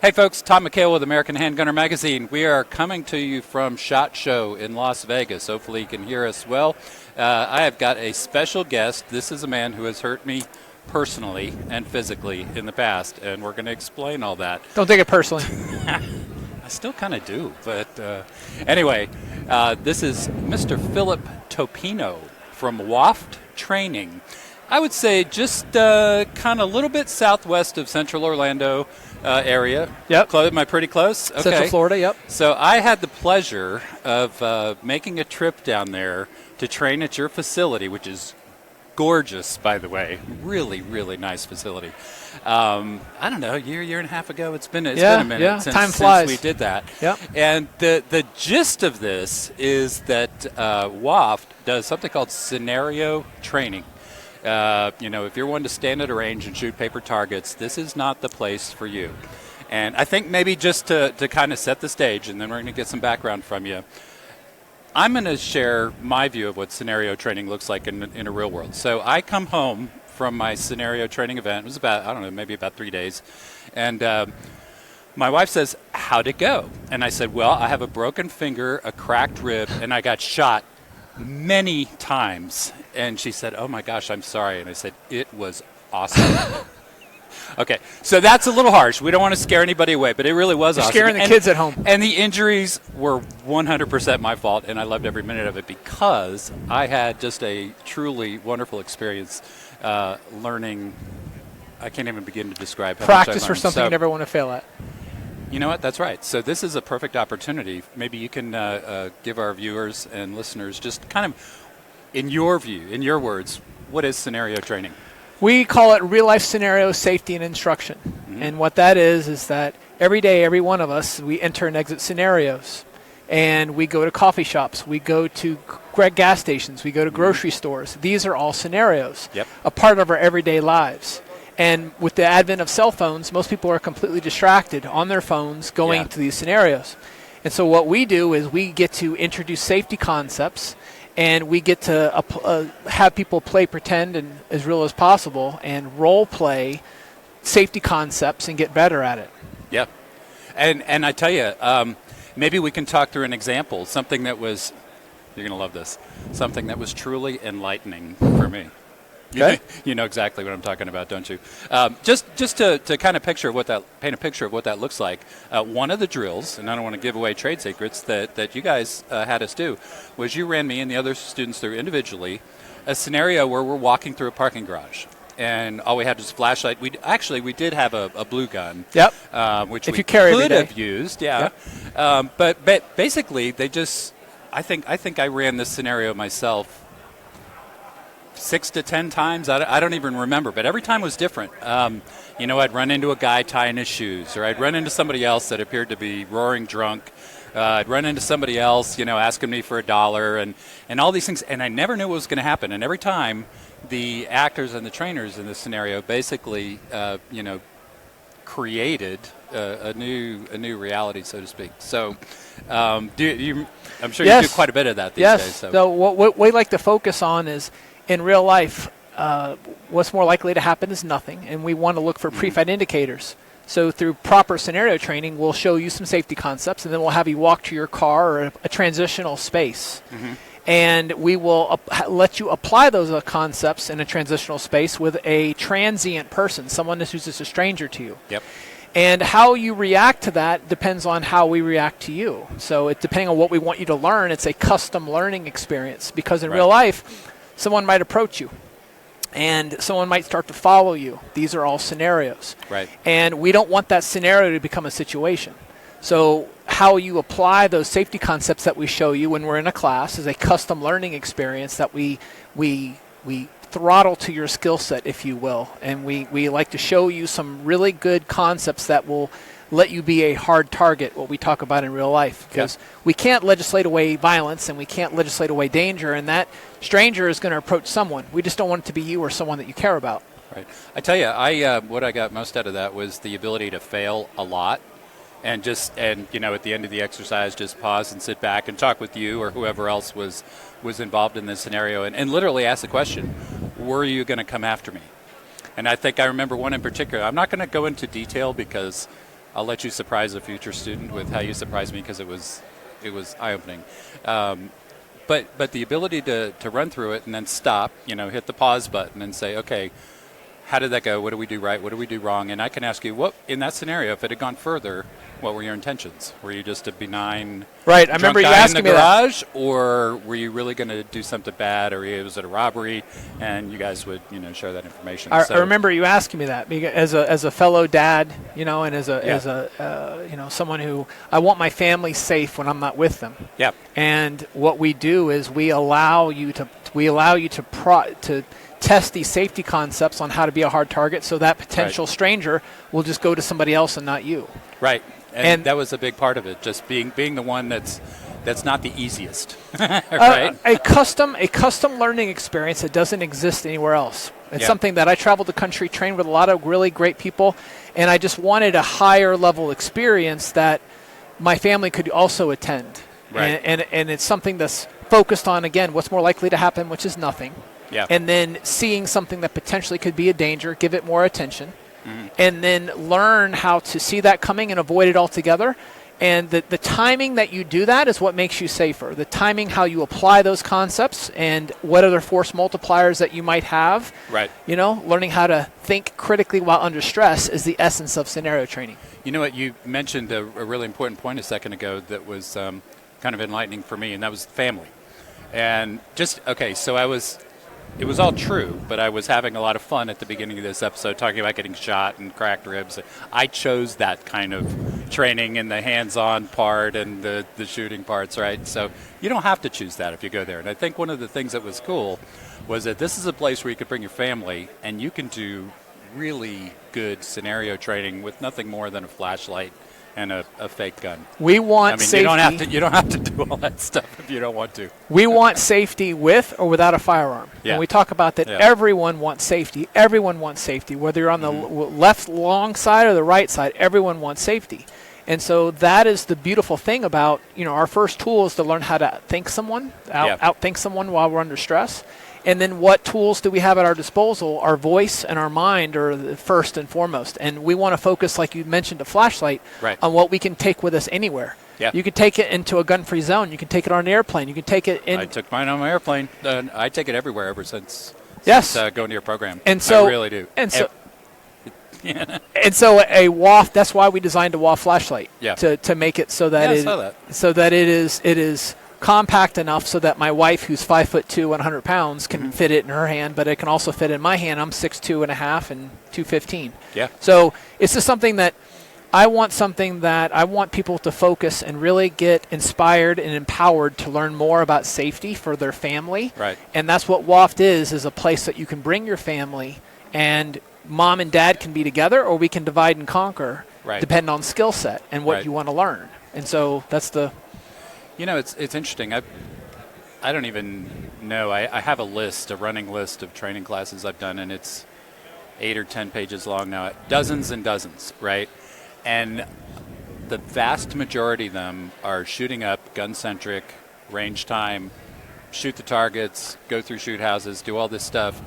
Hey folks, Tom McHale with American Handgunner Magazine. We are coming to you from SHOT Show in Las Vegas. Hopefully you can hear us well. I have got a special guest. This is a man who has hurt me personally and physically in the past, and we're going to explain all that. Don't take it personally. I still kind of do, but anyway, this is Mr. Philip Toppino from WAFT Training. I would say just kind of a little bit southwest of Central Orlando area. Yep. Am I pretty close? Okay. Central Florida, yep. So I had the pleasure of making a trip down there to train at your facility, which is gorgeous, by the way. Really, really nice facility. I don't know, year and a half ago. It's been a minute since we did that. Yep. And the gist of this is that WAFT does something called scenario training. If you're one to stand at a range and shoot paper targets, this is not the place for you. And I think maybe just to kind of set the stage, and then we're going to get some background from you, I'm going to share my view of what scenario training looks like in a real world. So I come home from my scenario training event. It was maybe about 3 days. And my wife says, "How'd it go?" And I said, "Well, I have a broken finger, a cracked rib, and I got shot many times." And she said, "Oh my gosh, I'm sorry." And I said, "It was awesome." Okay, so that's a little harsh. We don't want to scare anybody away, but it really was awesome. Scaring the kids at home. And the injuries were 100% my fault, and I loved every minute of it because I had just a truly wonderful experience learning. I can't even begin to describe how much I Practice for learned. something you never want to fail at. You know what? That's right. So this is a perfect opportunity. Maybe you can give our viewers and listeners just kind of, in your view, in your words, what is scenario training? We call it real-life scenario safety and instruction. Mm-hmm. And what that is that every day, every one of us, we enter and exit scenarios. And we go to coffee shops. We go to gas stations. We go to grocery stores. These are all scenarios, a part of our everyday lives. And with the advent of cell phones, most people are completely distracted on their phones going to these scenarios. And so what we do is we get to introduce safety concepts, and we get to have people play pretend and as real as possible and role play safety concepts and get better at it. Yeah. And I tell you, maybe we can talk through an example, something that was, you're going to love this, something that was truly enlightening for me. Okay. You know exactly what I'm talking about, don't you? Just to kind of paint a picture of what that looks like. One of the drills, and I don't want to give away trade secrets that you guys had us do, was you ran me and the other students through individually a scenario where we're walking through a parking garage, and all we had was a flashlight. We did have a blue gun, which we could have used, but basically they just, I think I ran this scenario myself 6 to 10 times. I don't even remember, but every time was different. I'd run into a guy tying his shoes, or I'd run into somebody else that appeared to be roaring drunk. I'd run into somebody else, asking me for $1 and all these things, and I never knew what was going to happen. And every time, the actors and the trainers in this scenario basically, created a new reality, so to speak. So, I'm sure you do quite a bit of that these days. So what we like to focus on is, in real life, what's more likely to happen is nothing, and we want to look for pre-fight indicators. So through proper scenario training, we'll show you some safety concepts, and then we'll have you walk to your car or a transitional space. Mm-hmm. And we will let you apply those concepts in a transitional space with a transient person, someone who's just a stranger to you. Yep. And how you react to that depends on how we react to you. So depending on what we want you to learn, it's a custom learning experience, because in real life, someone might approach you, and someone might start to follow you. These are all scenarios. Right. And we don't want that scenario to become a situation. So how you apply those safety concepts that we show you when we're in a class is a custom learning experience that we throttle to your skill set, if you will. And we like to show you some really good concepts that will let you be a hard target, what we talk about in real life. Because we can't legislate away violence, and we can't legislate away danger, and that stranger is going to approach someone. We just don't want it to be you or someone that you care about. Right. I tell you, what I got most out of that was the ability to fail a lot, and at the end of the exercise, just pause and sit back and talk with you or whoever else was involved in this scenario, and literally ask the question, were you going to come after me? And I think I remember one in particular. I'm not going to go into detail because I'll let you surprise a future student with how you surprised me, because it was eye-opening. But the ability to run through it and then stop, hit the pause button and say, okay, how did that go? What do we do right? What do we do wrong? And I can ask you, what in that scenario, if it had gone further, what were your intentions? Were you just a benign right? I remember you asking me garage, or were you really going to do something bad, or was it a robbery? And you guys would, share that information. I remember you asking me that because as a fellow dad, and as a someone who I want my family safe when I'm not with them. Yeah. And what we do is we allow you to test these safety concepts on how to be a hard target, so that potential stranger will just go to somebody else and not you. Right. And that was a big part of it, just being the one that's not the easiest. Right? A custom learning experience that doesn't exist anywhere else. It's something that I traveled the country, trained with a lot of really great people, and I just wanted a higher level experience that my family could also attend. Right. And it's something that's focused on, again, what's more likely to happen, which is nothing. Yeah. And then seeing something that potentially could be a danger, give it more attention, and then learn how to see that coming and avoid it altogether. And the timing that you do that is what makes you safer. The timing, how you apply those concepts, and what other force multipliers that you might have. Right. Learning how to think critically while under stress is the essence of scenario training. You know what? You mentioned a really important point a second ago that was kind of enlightening for me, and that was family. And it was all true, but I was having a lot of fun at the beginning of this episode talking about getting shot and cracked ribs. I chose that kind of training in the hands-on part and the shooting parts, right? So you don't have to choose that if you go there. And I think one of the things that was cool was that this is a place where you could bring your family and you can do really good scenario training with nothing more than a flashlight and a fake gun. We want safety. You don't have to do all that stuff if you don't want to. We want safety with or without a firearm. Yeah. And we talk about that everyone wants safety. Everyone wants safety. Whether you're on the left long side or the right side, everyone wants safety. And so that is the beautiful thing about, our first tool is to learn how to outthink someone, outthink someone while we're under stress. And then what tools do we have at our disposal? Our voice and our mind are the first and foremost. And we want to focus, like you mentioned, a flashlight, on what we can take with us anywhere. Yeah. You can take it into a gun-free zone. You can take it on an airplane. You can take it in. I took mine on my airplane. I take it everywhere ever since going to your program. And so, I really do. And so, and so a WAFT, that's why we designed a WAFT flashlight. Yeah. To make it so that I saw that. So that it is compact enough so that my wife, who's 5'2" and 100 pounds, can fit it in her hand, but it can also fit in my hand. I'm 6'2" and a half and 215. Yeah. So it's just something that I want people to focus and really get inspired and empowered to learn more about safety for their family. Right. And that's what WAFT is a place that you can bring your family, and mom and dad can be together, or we can divide and conquer, depending on skill set and what you want to learn. And so that's the... it's interesting. I don't even know. I have a running list of training classes I've done, and it's 8 or 10 pages long now. Dozens and dozens, right? And the vast majority of them are shooting up, gun-centric, range time, shoot the targets, go through shoot houses, do all this stuff.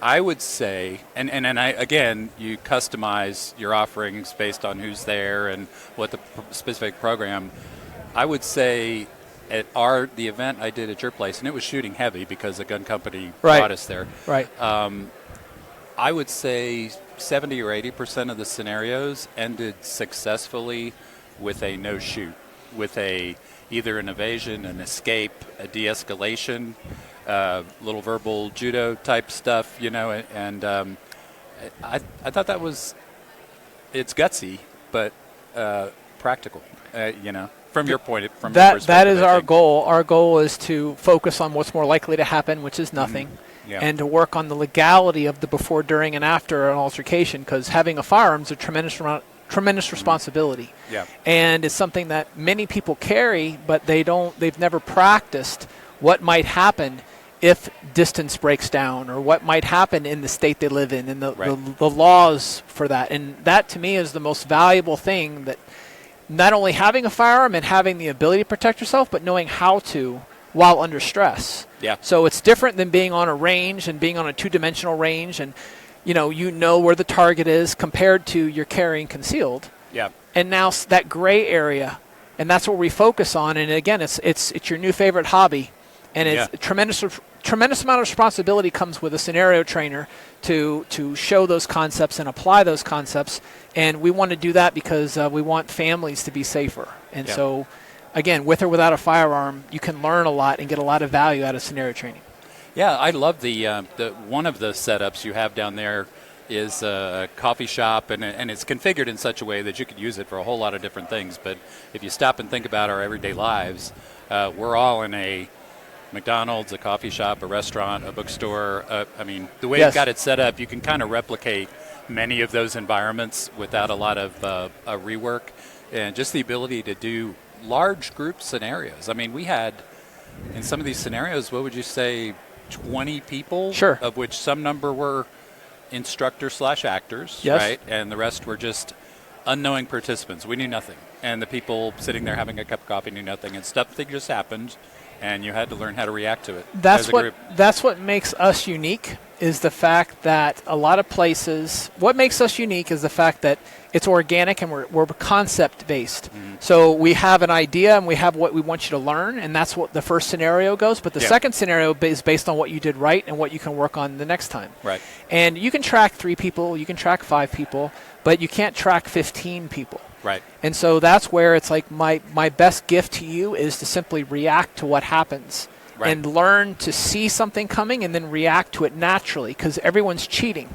I would say, and you customize your offerings based on who's there and what the specific program. I would say at the event I did at your place, and it was shooting heavy because the gun company brought us there. Right. I would say 70 or 80% of the scenarios ended successfully with a no shoot, with either an evasion, an escape, a de-escalation, little verbal judo type stuff, and I thought that was, it's gutsy, but practical, From your perspective. That is our goal. Our goal is to focus on what's more likely to happen, which is nothing, and to work on the legality of the before, during, and after an altercation, because having a firearm is a tremendous responsibility. Yeah. And it's something that many people carry, but they've never practiced what might happen if distance breaks down, or what might happen in the state they live in, and the laws for that. And that, to me, is the most valuable thing, that not only having a firearm and having the ability to protect yourself, but knowing how to while under stress. Yeah. So it's different than being on a range and being on a two-dimensional range. And you know where the target is compared to you're carrying concealed. Yeah. And now that gray area, and that's what we focus on. And again, it's your new favorite hobby, and it's tremendous amount of responsibility comes with a scenario trainer to show those concepts and apply those concepts. And we want to do that because we want families to be safer. And so, again, with or without a firearm, you can learn a lot and get a lot of value out of scenario training. Yeah, I love the one of the setups you have down there is a coffee shop, and it's configured in such a way that you could use it for a whole lot of different things. But if you stop and think about our everyday lives, we're all in a McDonald's, a coffee shop, a restaurant, a bookstore. I mean, the way you've got it set up, you can kind of replicate many of those environments without a lot of rework, and just the ability to do large group scenarios. I mean, we had, in some of these scenarios, what would you say, 20 people? Sure. Of which some number were instructors/actors, yes. right? And the rest were just unknowing participants. We knew nothing. And the people sitting there having a cup of coffee knew nothing. And stuff just happened, and you had to learn how to react to it. That's what makes us unique, is the fact that a lot of places, what makes us unique is the fact that it's organic and we're concept based. Mm-hmm. So we have an idea and we have what we want you to learn, and that's what the first scenario goes. But the second scenario is based on what you did right and what you can work on the next time. Right. And you can track 3 people, you can track 5 people, but you can't track 15 people. Right. And so that's where it's like my best gift to you is to simply react to what happens. Right. And learn to see something coming and then react to it naturally, because everyone's cheating.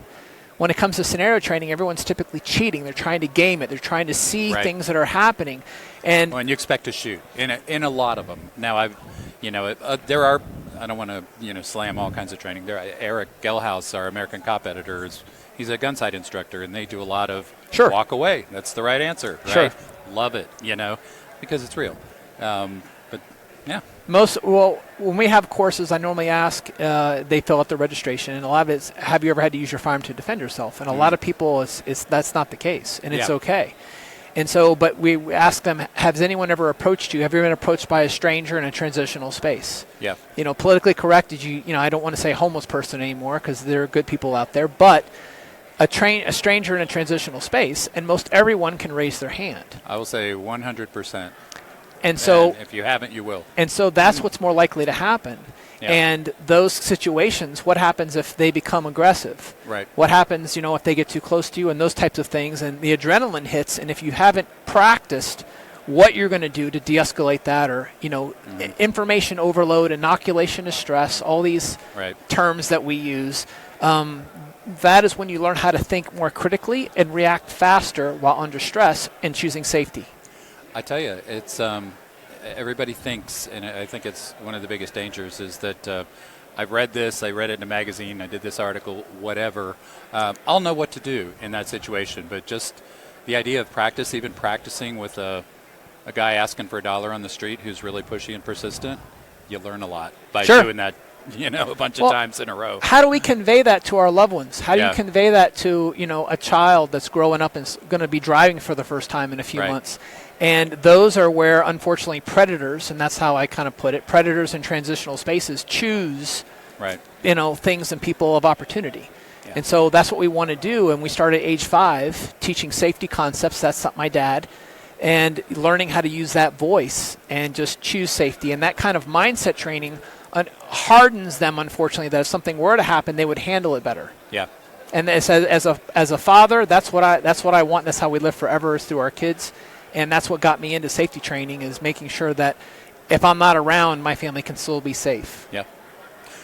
When it comes to scenario training, everyone's typically cheating. They're trying to game it. They're trying to see things that are happening. And you expect to shoot in a lot of them. Now, there are, I don't want to slam all kinds of training. Eric Gelhaus, our American Cop editor, he's a gun sight instructor, and they do a lot of walk away. That's the right answer, right? Sure. Love it, because it's real. But yeah. When we have courses, I normally ask, they fill out the registration, and a lot of it's, have you ever had to use your firearm to defend yourself? And a lot of people, that's not the case, and it's okay. And so, but we ask them, has anyone ever approached you? Have you been approached by a stranger in a transitional space? Yeah. Politically correct, I don't want to say homeless person anymore because there are good people out there, but a stranger in a transitional space, and most everyone can raise their hand. I will say 100%. And so, if you haven't, you will. And so that's what's more likely to happen. Yeah. And those situations, what happens if they become aggressive? Right. What happens, if they get too close to you, and those types of things, and the adrenaline hits, and if you haven't practiced what you're going to do to de-escalate that, or, information overload, inoculation of stress, all these terms that we use, that is when you learn how to think more critically and react faster while under stress and choosing safety. I tell you, it's everybody thinks, and I think it's one of the biggest dangers, is that I've read this, I read it in a magazine, I did this article, whatever. I'll know what to do in that situation, but just the idea of practice, even practicing with a guy asking for $1 on the street who's really pushy and persistent, you learn a lot by doing that, a bunch of times in a row. How do we convey that to our loved ones? How do you convey that to, a child that's growing up and is going to be driving for the first time in a few months? And those are where, unfortunately, predators, and that's how I kind of put it, predators in transitional spaces choose, things and people of opportunity. Yeah. And so that's what we want to do. And we started at age 5 teaching safety concepts. That's my dad. And learning how to use that voice and just choose safety. And that kind of mindset training hardens them, unfortunately, that if something were to happen, they would handle it better. Yeah. And as a father, that's what I want. That's how we live forever, is through our kids. And that's what got me into safety training, is making sure that if I'm not around, my family can still be safe. Yeah.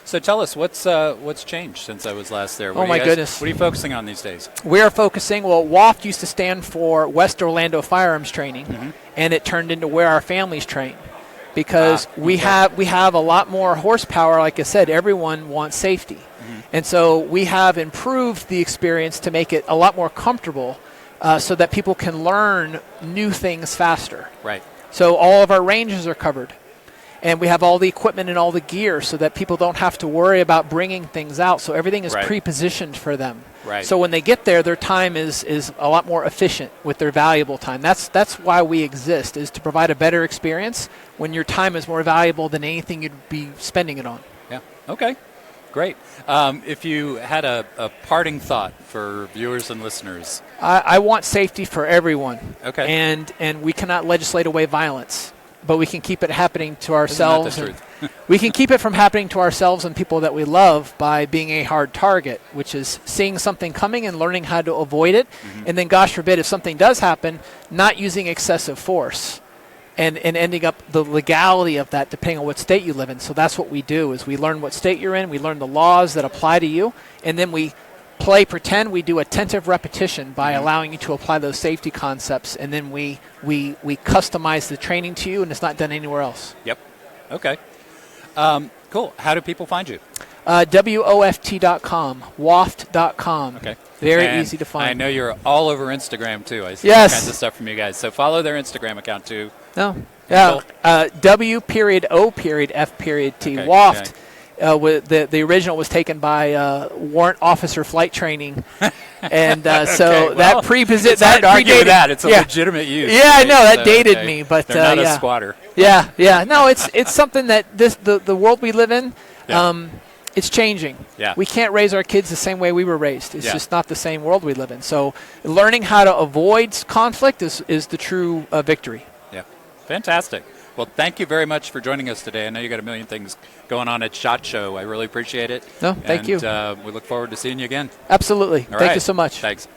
So tell us, what's changed since I was last there? Oh, my goodness. What are you focusing on these days? We are focusing, WOFT used to stand for West Orlando Firearms Training, and it turned into Where Our Families Train. Because we have a lot more horsepower. Like I said, everyone wants safety. And so we have improved the experience to make it a lot more comfortable, so that people can learn new things faster. Right. So all of our ranges are covered. And we have all the equipment and all the gear so that people don't have to worry about bringing things out. So everything is pre-positioned for them. Right. So when they get there, their time is a lot more efficient with their valuable time. That's why we exist, is to provide a better experience when your time is more valuable than anything you'd be spending it on. Yeah. Okay. Great. If you had a parting thought for viewers and listeners. I want safety for everyone. Okay. And we cannot legislate away violence, but we can keep it happening to ourselves. Isn't that the truth? We can keep it from happening to ourselves and people that we love by being a hard target, which is seeing something coming and learning how to avoid it. And then, gosh forbid, if something does happen, not using excessive force. And ending up the legality of that depending on what state you live in. So that's what we do, is we learn what state you're in, we learn the laws that apply to you, and then we pretend, we do attentive repetition by allowing you to apply those safety concepts, and then we customize the training to you, and it's not done anywhere else. Yep. Okay. Cool. How do people find you? WOFT.com, WAFT.com. Okay. Very easy to find. I know you're all over Instagram, too. I see Yes. all kinds of stuff from you guys. So follow their Instagram account, too. No. Yeah. W.O.F.T. Okay, WAFT. The original was taken by warrant officer flight training, and so that it's hard to argue with that. It's a legitimate use. Yeah, I know that So, dated me, but they're not yeah. a squatter. Yeah. No, it's something that the world we live in. Yeah. It's changing. Yeah. We can't raise our kids the same way we were raised. It's Yeah. just not the same world we live in. So learning how to avoid conflict is the true victory. Yeah. Fantastic. Well, thank you very much for joining us today. I know you got a million things going on at SHOT Show. I really appreciate it. No, thank you. We look forward to seeing you again. Absolutely. All Thank right. you so much. Thanks.